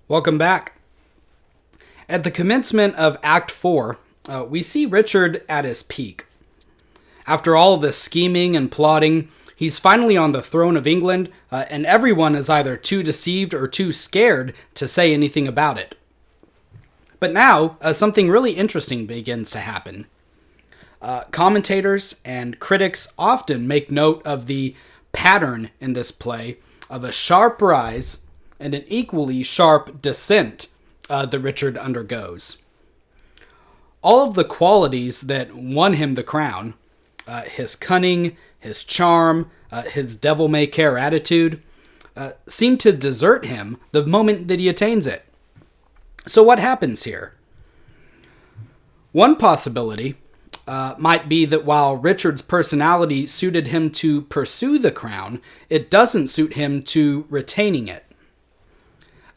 Welcome back. At the commencement of Act 4, we see Richard at his peak. After all of this scheming and plotting, he's finally on the throne of England, and everyone is either too deceived or too scared to say anything about it. But now, something really interesting begins to happen. Commentators and critics often make note of the pattern in this play of a sharp rise and an equally sharp descent that Richard undergoes. All of the qualities that won him the crown, his cunning, his charm, his devil-may-care attitude, seem to desert him the moment that he attains it. So what happens here? One possibility might be that while Richard's personality suited him to pursue the crown, it doesn't suit him to retaining it.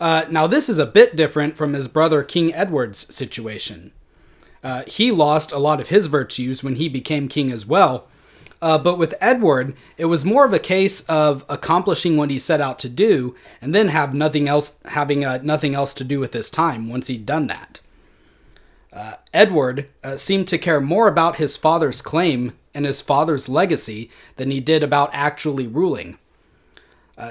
Now this is a bit different from his brother King Edward's situation. He lost a lot of his virtues when he became king as well, but with Edward, it was more of a case of accomplishing what he set out to do, and then having nothing else to do with his time once he'd done that. Edward seemed to care more about his father's claim and his father's legacy than he did about actually ruling.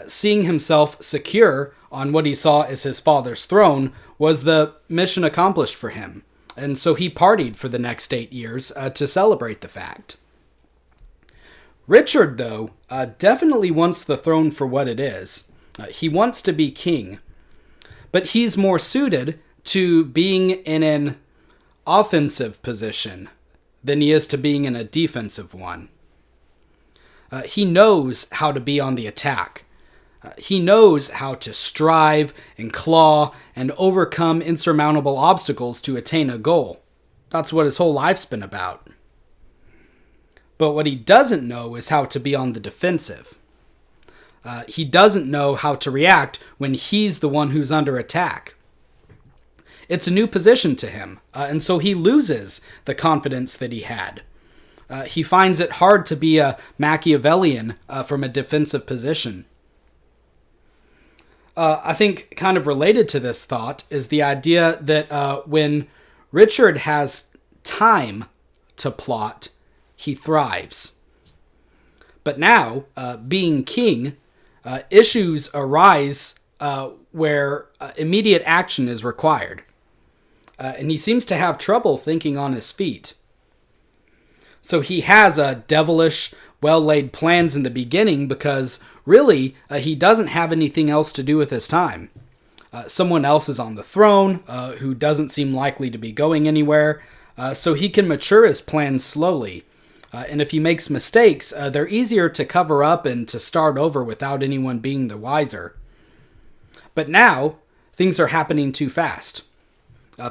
Seeing himself secure on what he saw as his father's throne was the mission accomplished for him, and so he partied for the next 8 years to celebrate the fact. Richard, though, definitely wants the throne for what it is. He wants to be king, but he's more suited to being in an offensive position than he is to being in a defensive one. He knows how to be on the attack. He knows how to strive and claw and overcome insurmountable obstacles to attain a goal. That's what his whole life's been about. But what he doesn't know is how to be on the defensive. He doesn't know how to react when he's the one who's under attack. It's a new position to him, and so he loses the confidence that he had. He finds it hard to be a Machiavellian from a defensive position. I think kind of related to this thought is the idea that when Richard has time to plot, he thrives. But now, being king, issues arise where immediate action is required. And he seems to have trouble thinking on his feet. So he has devilish, well-laid plans in the beginning because really he doesn't have anything else to do with his time. Someone else is on the throne who doesn't seem likely to be going anywhere, so he can mature his plans slowly. And if he makes mistakes, they're easier to cover up and to start over without anyone being the wiser. But now, things are happening too fast.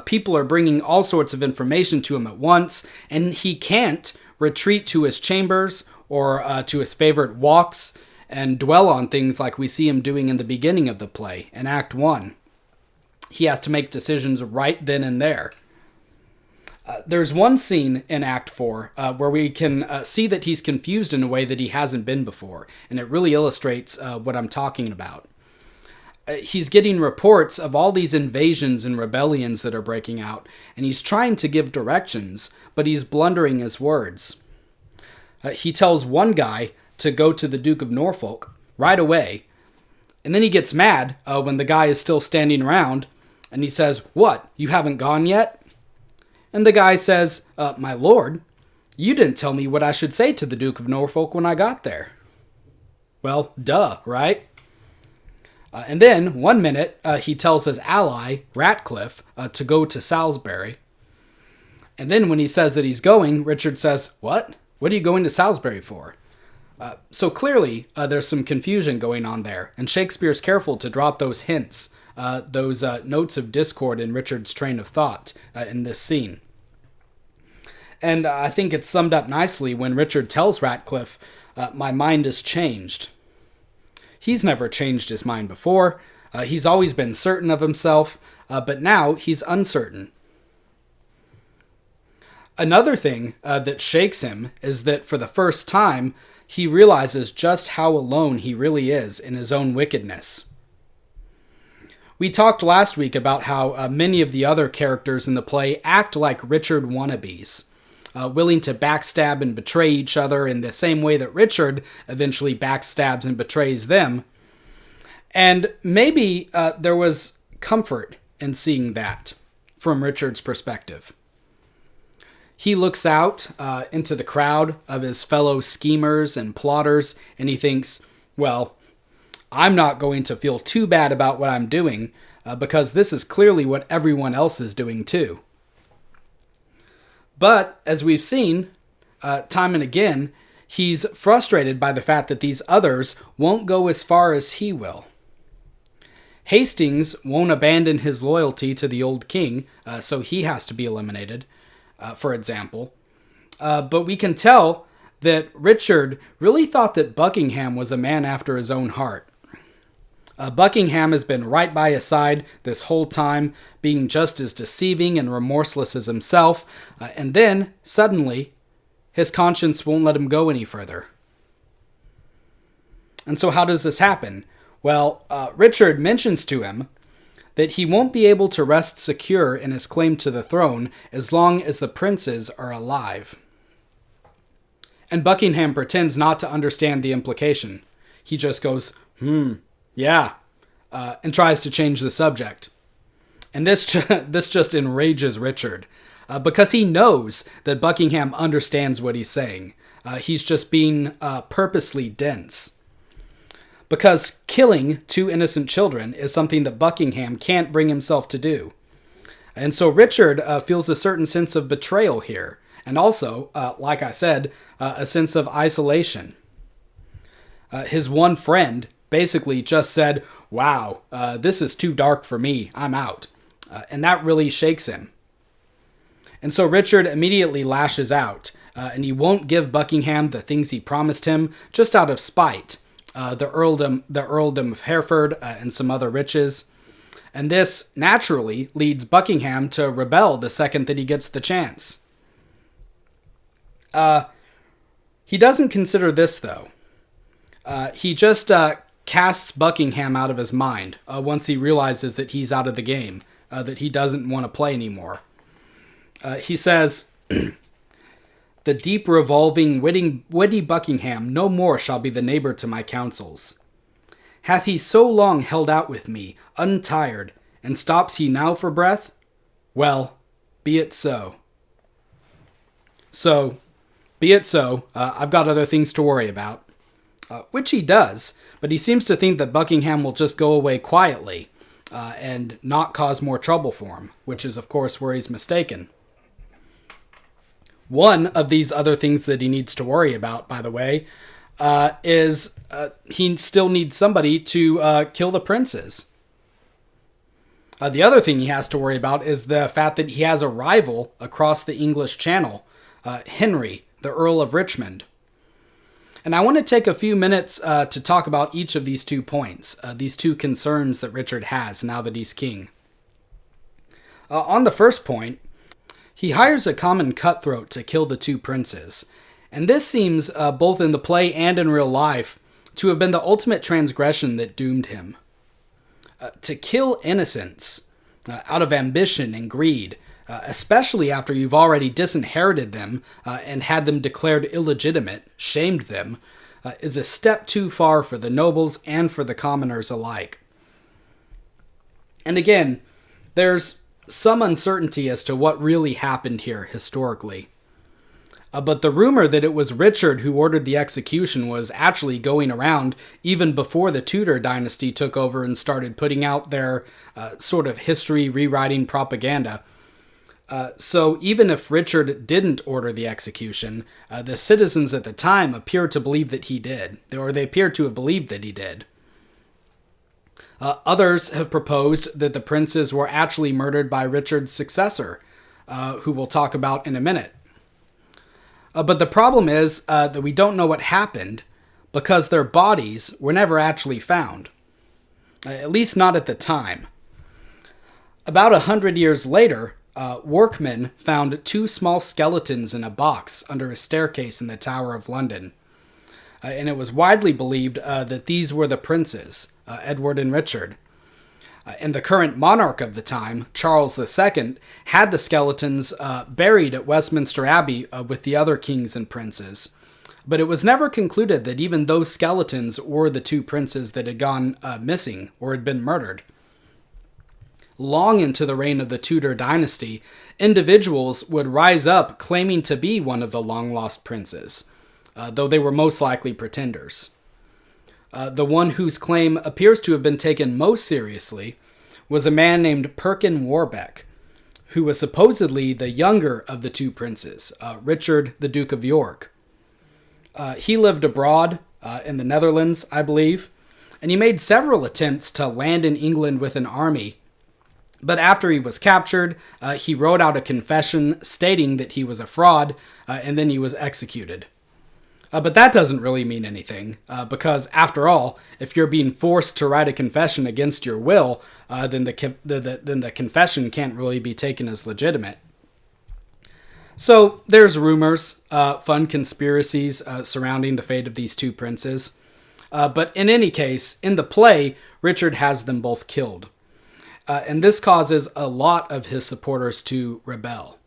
People are bringing all sorts of information to him at once, and he can't retreat to his chambers or to his favorite walks and dwell on things like we see him doing in the beginning of the play, in Act 1. He has to make decisions right then and there. There's one scene in Act 4 where we can see that he's confused in a way that he hasn't been before, and it really illustrates what I'm talking about. He's getting reports of all these invasions and rebellions that are breaking out, and he's trying to give directions, but he's blundering his words. He tells one guy to go to the Duke of Norfolk right away, and then he gets mad when the guy is still standing around, and he says, "What, you haven't gone yet?" And the guy says, "My lord, you didn't tell me what I should say to the Duke of Norfolk when I got there." Well, duh, right? And then, one minute, he tells his ally, Ratcliffe, to go to Salisbury. And then when he says that he's going, Richard says, "What? What are you going to Salisbury for?" So clearly, there's some confusion going on there, and Shakespeare's careful to drop those hints, those notes of discord in Richard's train of thought in this scene. And I think it's summed up nicely when Richard tells Ratcliffe, "My mind has changed." He's never changed his mind before. He's always been certain of himself, but now he's uncertain. Another thing that shakes him is that for the first time, he realizes just how alone he really is in his own wickedness. We talked last week about how many of the other characters in the play act like Richard wannabes, willing to backstab and betray each other in the same way that Richard eventually backstabs and betrays them. And maybe there was comfort in seeing that from Richard's perspective. He looks out into the crowd of his fellow schemers and plotters, and he thinks, well, I'm not going to feel too bad about what I'm doing, because this is clearly what everyone else is doing too. But, as we've seen, time and again, he's frustrated by the fact that these others won't go as far as he will. Hastings won't abandon his loyalty to the old king, so he has to be eliminated, for example. But we can tell that Richard really thought that Buckingham was a man after his own heart. Buckingham has been right by his side this whole time, being just as deceiving and remorseless as himself, and then, suddenly, his conscience won't let him go any further. And so how does this happen? Well, Richard mentions to him that he won't be able to rest secure in his claim to the throne as long as the princes are alive. And Buckingham pretends not to understand the implication. He just goes, yeah, and tries to change the subject. And this just enrages Richard, because he knows that Buckingham understands what he's saying. He's just being purposely dense. Because killing 2 innocent children is something that Buckingham can't bring himself to do. And so Richard feels a certain sense of betrayal here, and also, like I said, a sense of isolation. His one friend basically just said, wow, this is too dark for me, I'm out. And that really shakes him. And so Richard immediately lashes out, and he won't give Buckingham the things he promised him, just out of spite. The earldom of Hereford, and some other riches. And this naturally leads Buckingham to rebel the second that he gets the chance. He doesn't consider this, though. He just casts Buckingham out of his mind once he realizes that he's out of the game, that he doesn't want to play anymore. He says, the deep revolving, witty Buckingham no more shall be the neighbour to my counsels. Hath he so long held out with me, untired, and stops he now for breath? Well, be it so. So, be it so. I've got other things to worry about. Which he does, but he seems to think that Buckingham will just go away quietly and not cause more trouble for him, which is, of course, where he's mistaken. One of these other things that he needs to worry about, by the way, is he still needs somebody to kill the princes. The other thing he has to worry about is the fact that he has a rival across the English Channel, Henry, the Earl of Richmond. And I want to take a few minutes to talk about each of these 2 points, these 2 concerns that Richard has now that he's king. On the first point, he hires a common cutthroat to kill the 2 princes, and this seems, both in the play and in real life, to have been the ultimate transgression that doomed him. To kill innocents out of ambition and greed, especially after you've already disinherited them and had them declared illegitimate, shamed them, is a step too far for the nobles and for the commoners alike. And again, there's some uncertainty as to what really happened here historically. But the rumor that it was Richard who ordered the execution was actually going around even before the Tudor dynasty took over and started putting out their sort of history rewriting propaganda. So even if Richard didn't order the execution, the citizens at the time appeared to believe that he did, or they appeared to have believed that he did. Others have proposed that the princes were actually murdered by Richard's successor, who we'll talk about in a minute. But the problem is that we don't know what happened because their bodies were never actually found, at least not at the time. About 100 years later, workmen found 2 small skeletons in a box under a staircase in the Tower of London. And it was widely believed that these were the princes, Edward and Richard. And the current monarch of the time, Charles II, had the skeletons buried at Westminster Abbey with the other kings and princes. But it was never concluded that even those skeletons were the two princes that had gone missing or had been murdered. Long into the reign of the Tudor dynasty, individuals would rise up claiming to be one of the long-lost princes, though they were most likely pretenders. The one whose claim appears to have been taken most seriously was a man named Perkin Warbeck, who was supposedly the younger of the two princes, Richard, the Duke of York. He lived abroad in the Netherlands, I believe, and he made several attempts to land in England with an army. But after he was captured, he wrote out a confession stating that he was a fraud, and then he was executed. But that doesn't really mean anything, because after all, if you're being forced to write a confession against your will, then the confession can't really be taken as legitimate. So there's rumors, fun conspiracies surrounding the fate of these two princes. But in any case, in the play, Richard has them both killed. And this causes a lot of his supporters to rebel.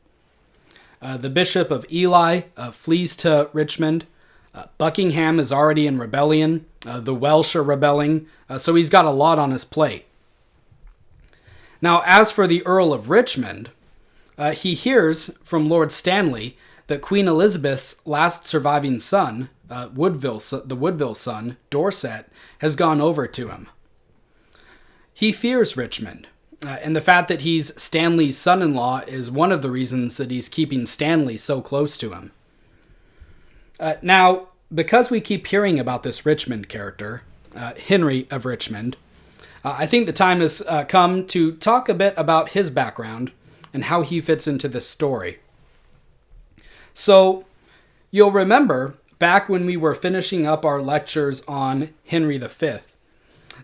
The Bishop of Ely flees to Richmond. Buckingham is already in rebellion. The Welsh are rebelling. So he's got a lot on his plate. Now, as for the Earl of Richmond, he hears from Lord Stanley that Queen Elizabeth's last surviving son, the Woodville son, Dorset, has gone over to him. He fears Richmond, and the fact that he's Stanley's son-in-law is one of the reasons that he's keeping Stanley so close to him. Now, because we keep hearing about this Richmond character, Henry of Richmond, I think the time has come to talk a bit about his background and how he fits into this story. So, you'll remember back when we were finishing up our lectures on Henry V,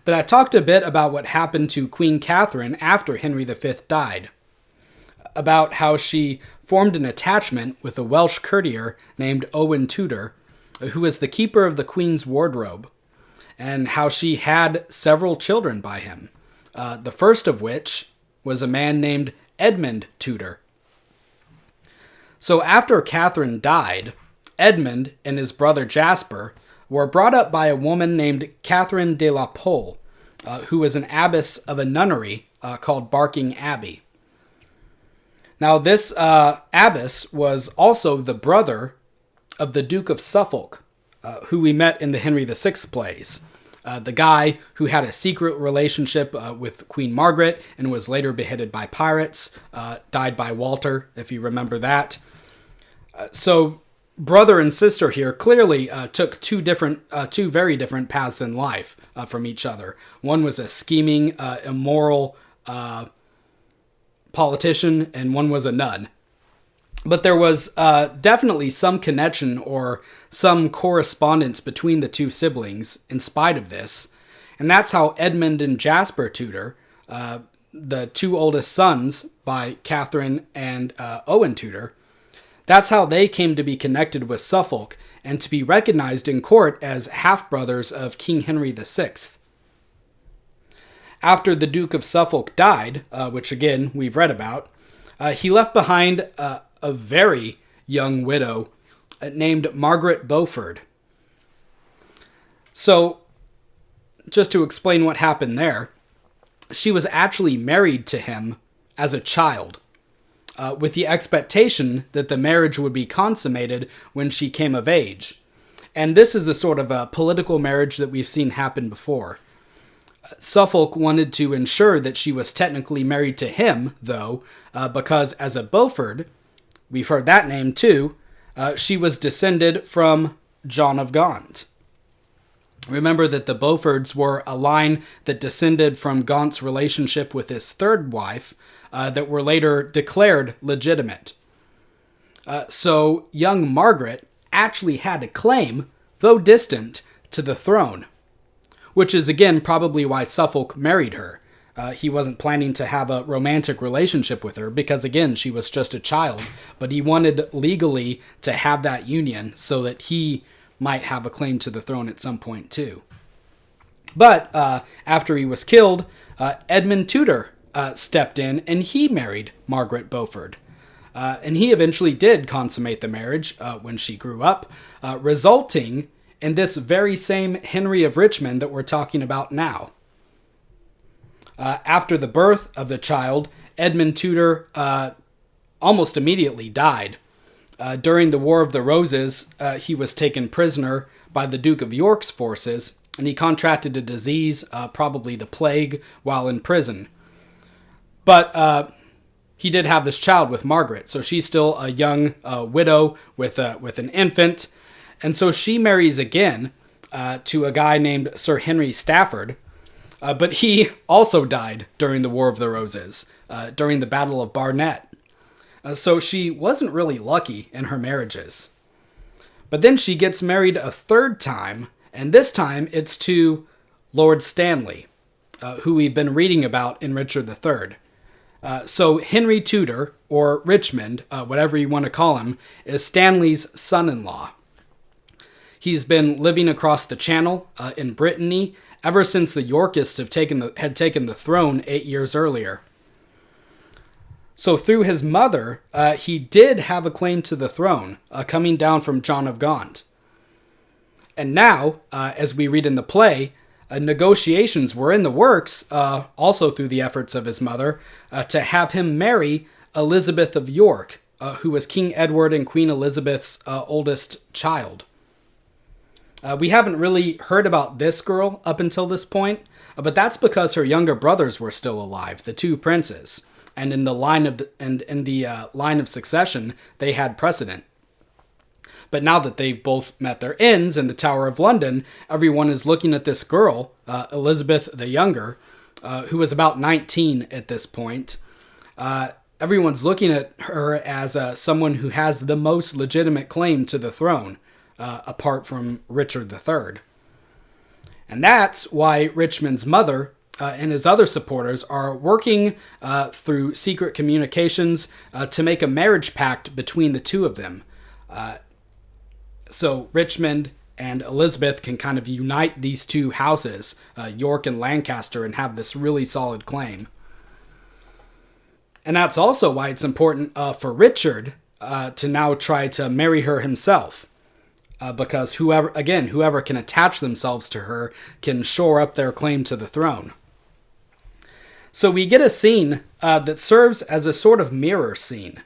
that I talked a bit about what happened to Queen Catherine after Henry V died, about how she formed an attachment with a Welsh courtier named Owen Tudor, who was the keeper of the Queen's wardrobe, and how she had several children by him, the first of which was a man named Edmund Tudor. So after Catherine died, Edmund and his brother Jasper were brought up by a woman named Catherine de la Pole, who was an abbess of a nunnery called Barking Abbey. Now, this abbess was also the brother of the Duke of Suffolk, who we met in the Henry VI plays. The guy who had a secret relationship with Queen Margaret and was later beheaded by pirates, died by Walter, if you remember that. So, brother and sister here clearly took two very different paths in life from each other. One was a scheming, immoral politician, and one was a nun. But there was definitely some connection or some correspondence between the two siblings in spite of this. And that's how Edmund and Jasper Tudor, the two oldest sons by Catherine and Owen Tudor, that's how they came to be connected with Suffolk and to be recognized in court as half-brothers of King Henry VI. After the Duke of Suffolk died, which again we've read about, he left behind a very young widow named Margaret Beaufort. So, just to explain what happened there, she was actually married to him as a child, with the expectation that the marriage would be consummated when she came of age. And this is the sort of a political marriage that we've seen happen before. Suffolk wanted to ensure that she was technically married to him, though, because as a Beaufort, we've heard that name too, she was descended from John of Gaunt. Remember that the Beauforts were a line that descended from Gaunt's relationship with his third wife, that were later declared legitimate. So young Margaret actually had a claim, though distant, to the throne, which is again probably why Suffolk married her. He wasn't planning to have a romantic relationship with her because, again, she was just a child, but he wanted legally to have that union so that he might have a claim to the throne at some point too. But after he was killed, Edmund Tudor stepped in and he married Margaret Beaufort. And he eventually did consummate the marriage when she grew up, resulting in this very same Henry of Richmond that we're talking about now. After the birth of the child, Edmund Tudor almost immediately died. During the War of the Roses, he was taken prisoner by the Duke of York's forces, and he contracted a disease, probably the plague, while in prison. But he did have this child with Margaret, so she's still a young widow with an infant, and so she marries again to a guy named Sir Henry Stafford, but he also died during the War of the Roses, during the Battle of Barnet. So she wasn't really lucky in her marriages. But then she gets married a third time, and this time it's to Lord Stanley, who we've been reading about in Richard III. So Henry Tudor, or Richmond, whatever you want to call him, is Stanley's son-in-law. He's been living across the Channel in Brittany ever since the Yorkists had taken the throne 8 years earlier. So through his mother, he did have a claim to the throne, coming down from John of Gaunt. And now, as we read in the play, negotiations were in the works, also through the efforts of his mother, to have him marry Elizabeth of York, who was King Edward and Queen Elizabeth's oldest child. We haven't really heard about this girl up until this point, but that's because her younger brothers were still alive, the two princes, and in the line of succession, they had precedent. But now that they've both met their ends in the Tower of London, everyone is looking at this girl, Elizabeth the Younger, who was about 19 at this point. Everyone's looking at her as someone who has the most legitimate claim to the throne, apart from Richard III. And that's why Richmond's mother and his other supporters are working through secret communications to make a marriage pact between the two of them. So Richmond and Elizabeth can kind of unite these two houses, York and Lancaster, and have this really solid claim. And that's also why it's important for Richard to now try to marry her himself. Because whoever can attach themselves to her can shore up their claim to the throne. So we get a scene that serves as a sort of mirror scene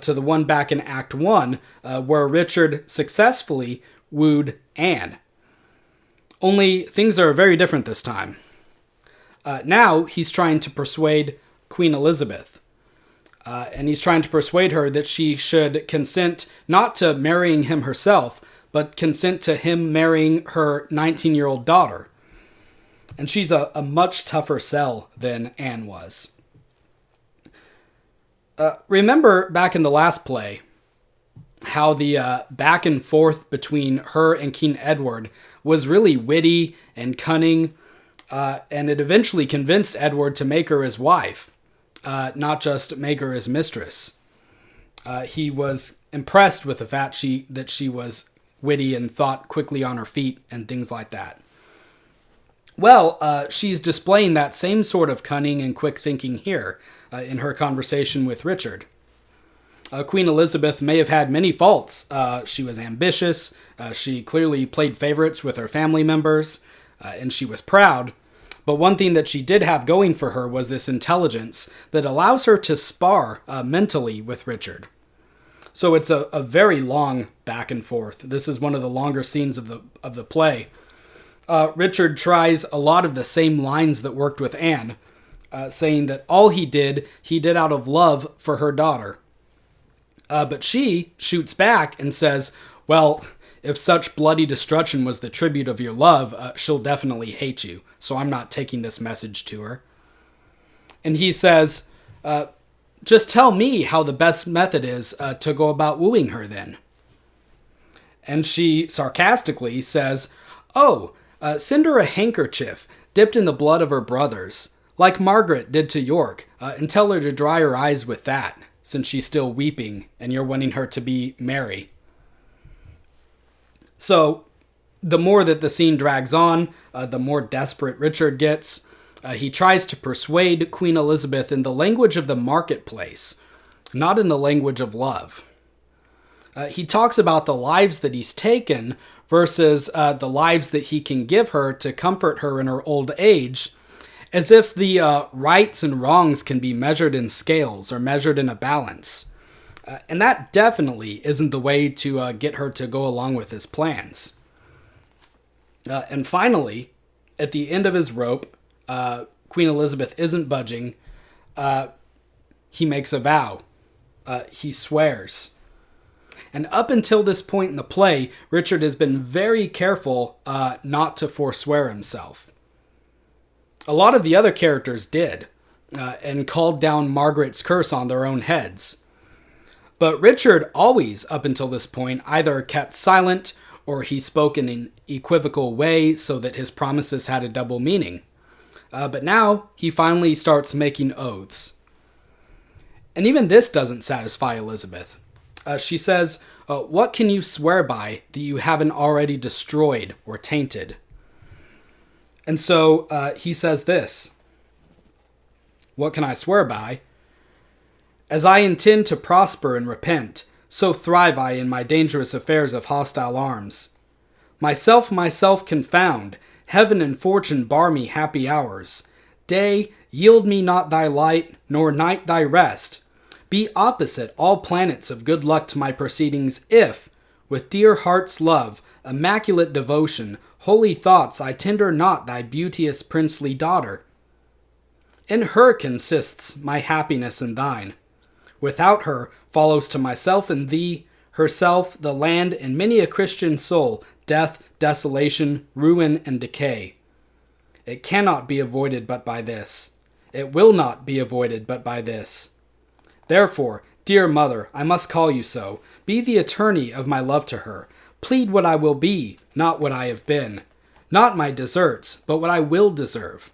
to the one back in Act 1, where Richard successfully wooed Anne. Only things are very different this time. Now he's trying to persuade Queen Elizabeth. And he's trying to persuade her that she should consent not to marrying him herself, but consent to him marrying her 19-year-old daughter. And she's a much tougher sell than Anne was. Remember back in the last play, how the back and forth between her and King Edward was really witty and cunning, and it eventually convinced Edward to make her his wife, not just make her his mistress. He was impressed with the fact that she was witty and thought quickly on her feet and things like that. Well, she's displaying that same sort of cunning and quick thinking here in her conversation with Richard. Queen Elizabeth may have had many faults. She was ambitious, she clearly played favorites with her family members, and she was proud. But one thing that she did have going for her was this intelligence that allows her to spar mentally with Richard. So it's a very long back and forth. This is one of the longer scenes of the play. Richard tries a lot of the same lines that worked with Anne, saying that all he did out of love for her daughter. But she shoots back and says, well, if such bloody destruction was the tribute of your love, she'll definitely hate you, so I'm not taking this message to her. And he says, just tell me how the best method is to go about wooing her then. And she sarcastically says, send her a handkerchief dipped in the blood of her brothers, like Margaret did to York, and tell her to dry her eyes with that, since she's still weeping and you're wanting her to be merry. So, the more that the scene drags on, the more desperate Richard gets. He tries to persuade Queen Elizabeth in the language of the marketplace, not in the language of love. He talks about the lives that he's taken versus the lives that he can give her to comfort her in her old age, as if the rights and wrongs can be measured in scales or measured in a balance. And that definitely isn't the way to get her to go along with his plans. And finally, at the end of his rope, Queen Elizabeth isn't budging. He makes a vow. He swears. And up until this point in the play, Richard has been very careful not to forswear himself. A lot of the other characters did, and called down Margaret's curse on their own heads. But Richard always, up until this point, either kept silent or he spoke in an equivocal way so that his promises had a double meaning. But now he finally starts making oaths. And even this doesn't satisfy Elizabeth. She says, "What can you swear by that you haven't already destroyed or tainted?" And so he says this, "What can I swear by? As I intend to prosper and repent, so thrive I in my dangerous affairs of hostile arms. Myself confound, heaven and fortune bar me happy hours. Day, yield me not thy light, nor night thy rest. Be opposite all planets of good luck to my proceedings, if, with dear heart's love, immaculate devotion, holy thoughts, I tender not thy beauteous princely daughter. In her consists my happiness and thine. Without her follows to myself and thee, herself, the land, and many a Christian soul, death, desolation, ruin, and decay. It cannot be avoided but by this. It will not be avoided but by this. Therefore, dear mother, I must call you so. Be the attorney of my love to her. Plead what I will be, not what I have been. Not my deserts, but what I will deserve.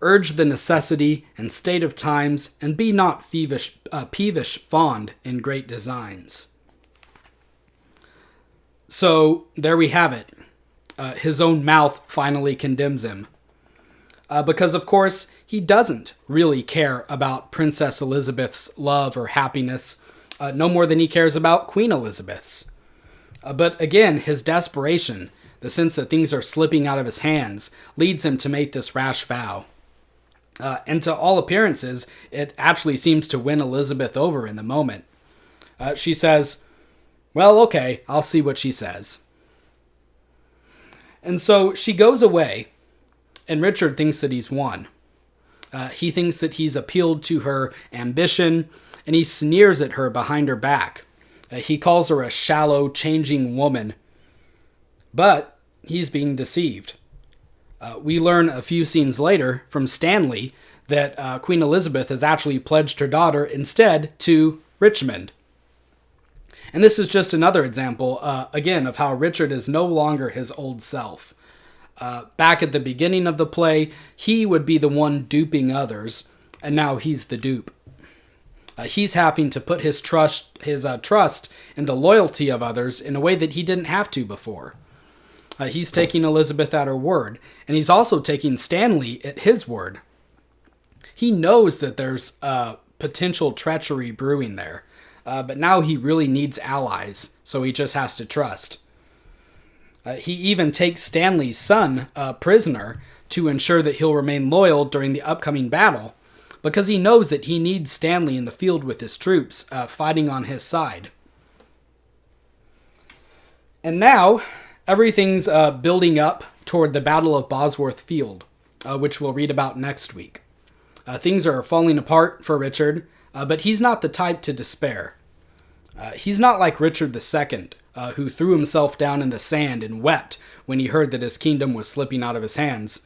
Urge the necessity and state of times, and be not peevish fond in great designs." So there we have it. His own mouth finally condemns him. Because, of course, he doesn't really care about Princess Elizabeth's love or happiness, no more than he cares about Queen Elizabeth's. But again, his desperation, the sense that things are slipping out of his hands, leads him to make this rash vow. And to all appearances, it actually seems to win Elizabeth over in the moment. She says, "Well, okay, I'll see what she says." And so she goes away, and Richard thinks that he's won. He thinks that he's appealed to her ambition, and he sneers at her behind her back. He calls her a shallow, changing woman. But he's being deceived. We learn a few scenes later from Stanley that Queen Elizabeth has actually pledged her daughter instead to Richmond. And this is just another example, again, of how Richard is no longer his old self. Back at the beginning of the play, he would be the one duping others, and now he's the dupe. He's having to put his trust in the loyalty of others in a way that he didn't have to before. He's taking Elizabeth at her word, and he's also taking Stanley at his word. He knows that there's potential treachery brewing there, but now he really needs allies, so he just has to trust. He even takes Stanley's son prisoner to ensure that he'll remain loyal during the upcoming battle, because he knows that he needs Stanley in the field with his troops, fighting on his side. And now, everything's building up toward the Battle of Bosworth Field, which we'll read about next week. Things are falling apart for Richard, but he's not the type to despair. He's not like Richard II, who threw himself down in the sand and wept when he heard that his kingdom was slipping out of his hands.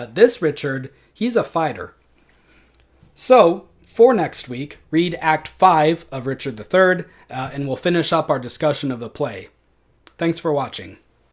This Richard, he's a fighter. So, for next week, read Act 5 of Richard III, and we'll finish up our discussion of the play. Thanks for watching.